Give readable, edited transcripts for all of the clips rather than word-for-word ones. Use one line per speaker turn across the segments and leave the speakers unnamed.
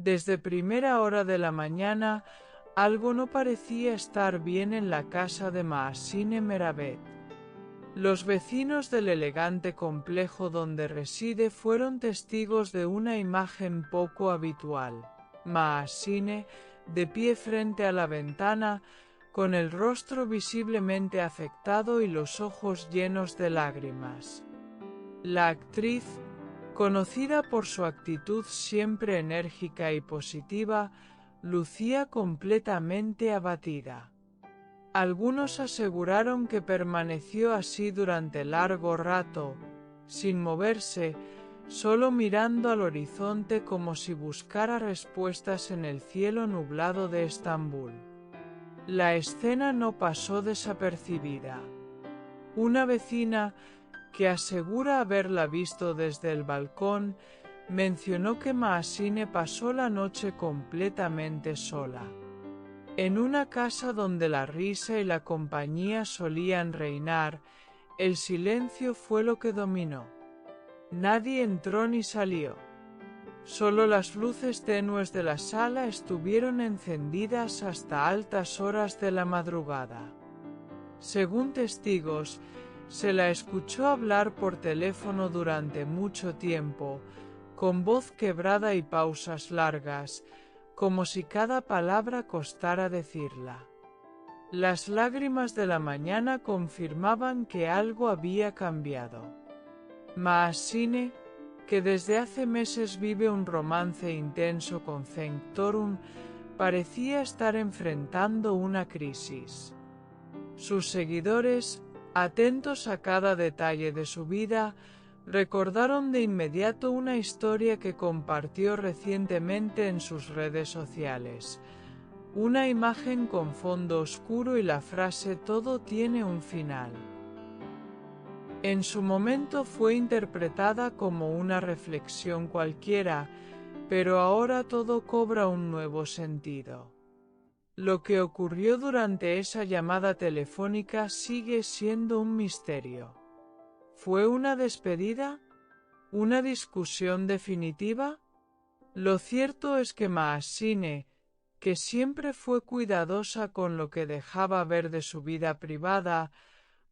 Desde primera hora de la mañana, algo no parecía estar bien en la casa de Maasine Meravet. Los vecinos del elegante complejo donde reside fueron testigos de una imagen poco habitual. Maasine, de pie frente a la ventana, con el rostro visiblemente afectado y los ojos llenos de lágrimas. La actriz, conocida por su actitud siempre enérgica y positiva, lucía completamente abatida. Algunos aseguraron que permaneció así durante largo rato, sin moverse, solo mirando al horizonte como si buscara respuestas en el cielo nublado de Estambul. La escena no pasó desapercibida. Una vecina, que asegura haberla visto desde el balcón, mencionó que Maasine pasó la noche completamente sola. En una casa donde la risa y la compañía solían reinar, el silencio fue lo que dominó. Nadie entró ni salió. Solo las luces tenues de la sala estuvieron encendidas hasta altas horas de la madrugada. Según testigos, se la escuchó hablar por teléfono durante mucho tiempo, con voz quebrada y pausas largas, como si cada palabra costara decirla. Las lágrimas de la mañana confirmaban que algo había cambiado. Maasine, que desde hace meses vive un romance intenso con Cenk Torun, parecía estar enfrentando una crisis. Sus seguidores, atentos a cada detalle de su vida, recordaron de inmediato una historia que compartió recientemente en sus redes sociales. Una imagen con fondo oscuro y la frase "todo tiene un final". En su momento fue interpretada como una reflexión cualquiera, pero ahora todo cobra un nuevo sentido. Lo que ocurrió durante esa llamada telefónica sigue siendo un misterio. ¿Fue una despedida? ¿Una discusión definitiva? Lo cierto es que Maasine, que siempre fue cuidadosa con lo que dejaba ver de su vida privada,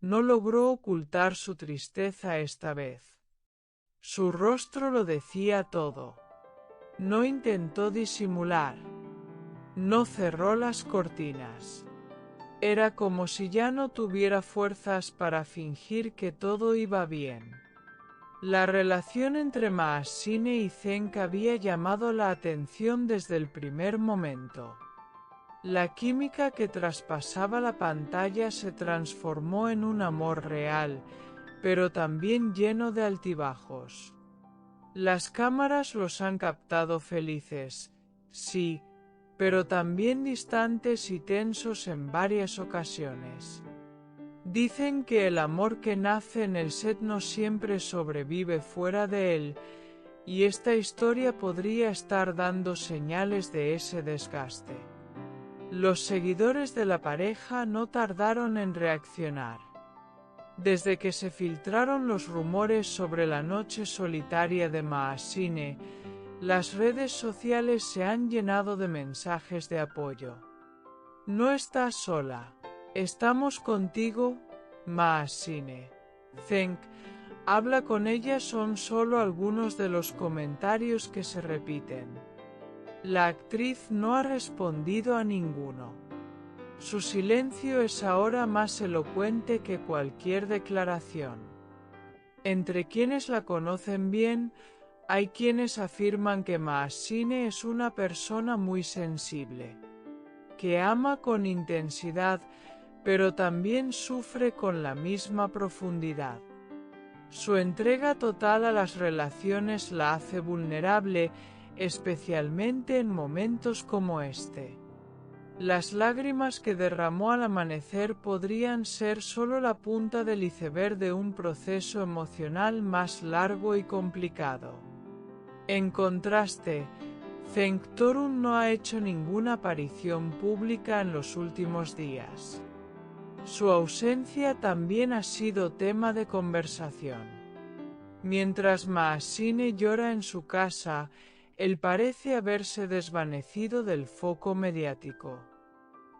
no logró ocultar su tristeza esta vez. Su rostro lo decía todo. No intentó disimular. No cerró las cortinas. Era como si ya no tuviera fuerzas para fingir que todo iba bien. La relación entre Maasine y Cenk había llamado la atención desde el primer momento. La química que traspasaba la pantalla se transformó en un amor real, pero también lleno de altibajos. Las cámaras los han captado felices, sí, pero también distantes y tensos en varias ocasiones. Dicen que el amor que nace en el set no siempre sobrevive fuera de él, y esta historia podría estar dando señales de ese desgaste. Los seguidores de la pareja no tardaron en reaccionar. Desde que se filtraron los rumores sobre la noche solitaria de Maasine, las redes sociales se han llenado de mensajes de apoyo. No estás sola. Estamos contigo, Maasine. Cenk, habla con ella son solo algunos de los comentarios que se repiten. La actriz no ha respondido a ninguno. Su silencio es ahora más elocuente que cualquier declaración. Entre quienes la conocen bien, hay quienes afirman que Maasine es una persona muy sensible, que ama con intensidad, pero también sufre con la misma profundidad. Su entrega total a las relaciones la hace vulnerable, especialmente en momentos como este. Las lágrimas que derramó al amanecer podrían ser solo la punta del iceberg de un proceso emocional más largo y complicado. En contraste, Cenk Torun no ha hecho ninguna aparición pública en los últimos días. Su ausencia también ha sido tema de conversación. Mientras Maasine llora en su casa, él parece haberse desvanecido del foco mediático.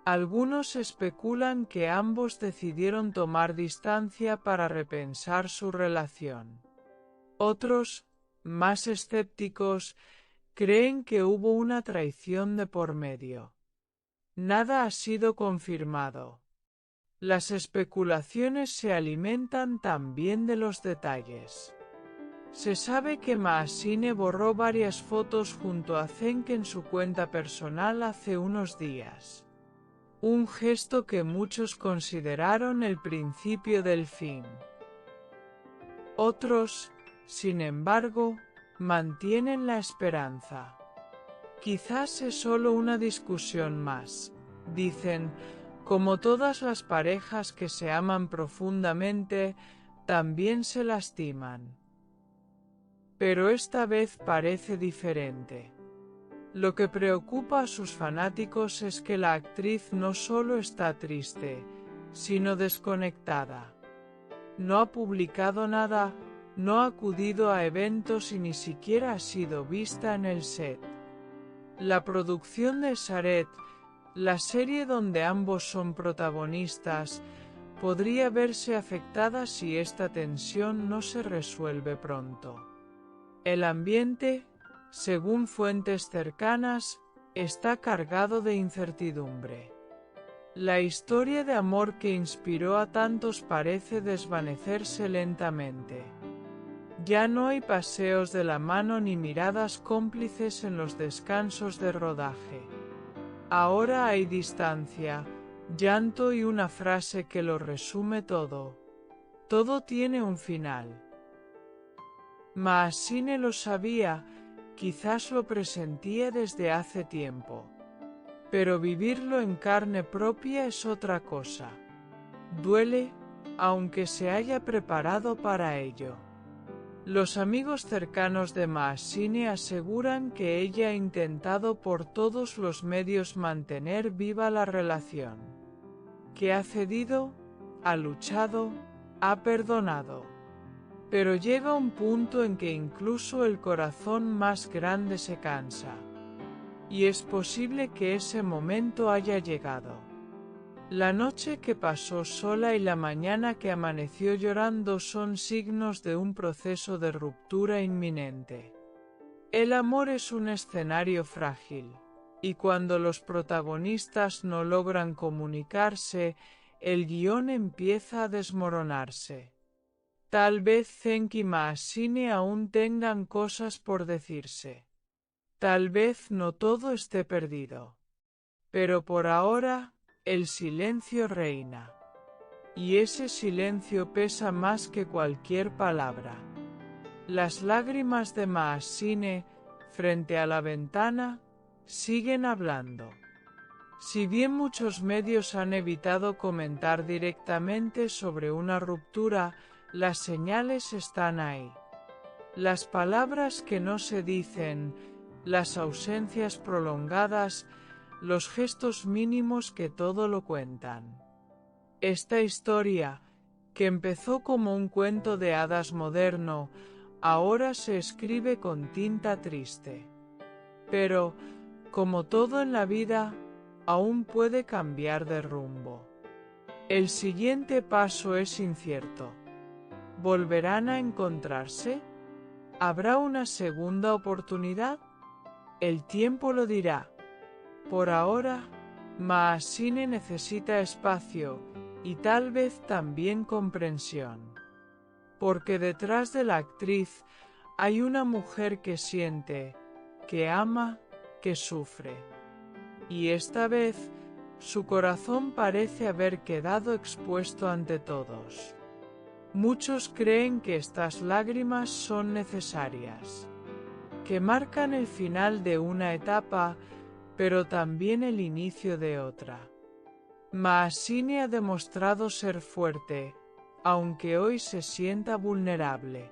Algunos especulan que ambos decidieron tomar distancia para repensar su relación. Otros, más escépticos, creen que hubo una traición de por medio. Nada ha sido confirmado. Las especulaciones se alimentan también de los detalles. Se sabe que Maasine borró varias fotos junto a Cenk en su cuenta personal hace unos días. Un gesto que muchos consideraron el principio del fin. Otros, sin embargo, mantienen la esperanza. Quizás es solo una discusión más, dicen, como todas las parejas que se aman profundamente, también se lastiman. Pero esta vez parece diferente. Lo que preocupa a sus fanáticos es que la actriz no solo está triste, sino desconectada. No ha publicado nada, no ha acudido a eventos y ni siquiera ha sido vista en el set. La producción de Sharet, la serie donde ambos son protagonistas, podría verse afectada si esta tensión no se resuelve pronto. El ambiente, según fuentes cercanas, está cargado de incertidumbre. La historia de amor que inspiró a tantos parece desvanecerse lentamente. Ya no hay paseos de la mano ni miradas cómplices en los descansos de rodaje. Ahora hay distancia, llanto y una frase que lo resume todo. Todo tiene un final. Maasine lo sabía, quizás lo presentía desde hace tiempo. Pero vivirlo en carne propia es otra cosa. Duele, aunque se haya preparado para ello. Los amigos cercanos de Maasine aseguran que ella ha intentado por todos los medios mantener viva la relación. Que ha cedido, ha luchado, ha perdonado. Pero llega un punto en que incluso el corazón más grande se cansa. Y es posible que ese momento haya llegado. La noche que pasó sola y la mañana que amaneció llorando son signos de un proceso de ruptura inminente. El amor es un escenario frágil, y cuando los protagonistas no logran comunicarse, el guión empieza a desmoronarse. Tal vez Cenk y Maasine aún tengan cosas por decirse. Tal vez no todo esté perdido. Pero por ahora, el silencio reina. Y ese silencio pesa más que cualquier palabra. Las lágrimas de Maasine, frente a la ventana, siguen hablando. Si bien muchos medios han evitado comentar directamente sobre una ruptura, las señales están ahí. Las palabras que no se dicen, las ausencias prolongadas, los gestos mínimos que todo lo cuentan. Esta historia, que empezó como un cuento de hadas moderno, ahora se escribe con tinta triste. Pero, como todo en la vida, aún puede cambiar de rumbo. El siguiente paso es incierto. ¿Volverán a encontrarse? ¿Habrá una segunda oportunidad? El tiempo lo dirá. Por ahora, Maasine necesita espacio y tal vez también comprensión. Porque detrás de la actriz hay una mujer que siente, que ama, que sufre. Y esta vez, su corazón parece haber quedado expuesto ante todos. Muchos creen que estas lágrimas son necesarias, que marcan el final de una etapa, pero también el inicio de otra. Maasine ha demostrado ser fuerte, aunque hoy se sienta vulnerable.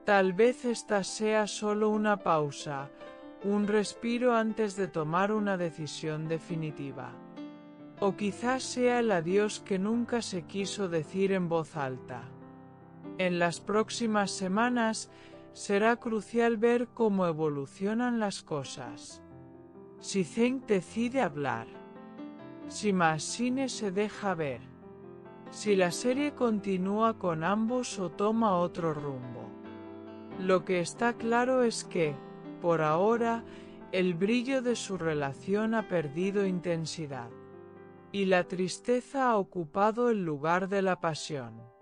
Tal vez esta sea solo una pausa, un respiro antes de tomar una decisión definitiva. O quizás sea el adiós que nunca se quiso decir en voz alta. En las próximas semanas Será crucial ver cómo evolucionan las cosas. Si Zheng decide hablar. Si Machine se deja ver. Si la serie continúa con ambos o toma otro rumbo. Lo que está claro es que, por ahora, el brillo de su relación ha perdido intensidad. Y la tristeza ha ocupado el lugar de la pasión.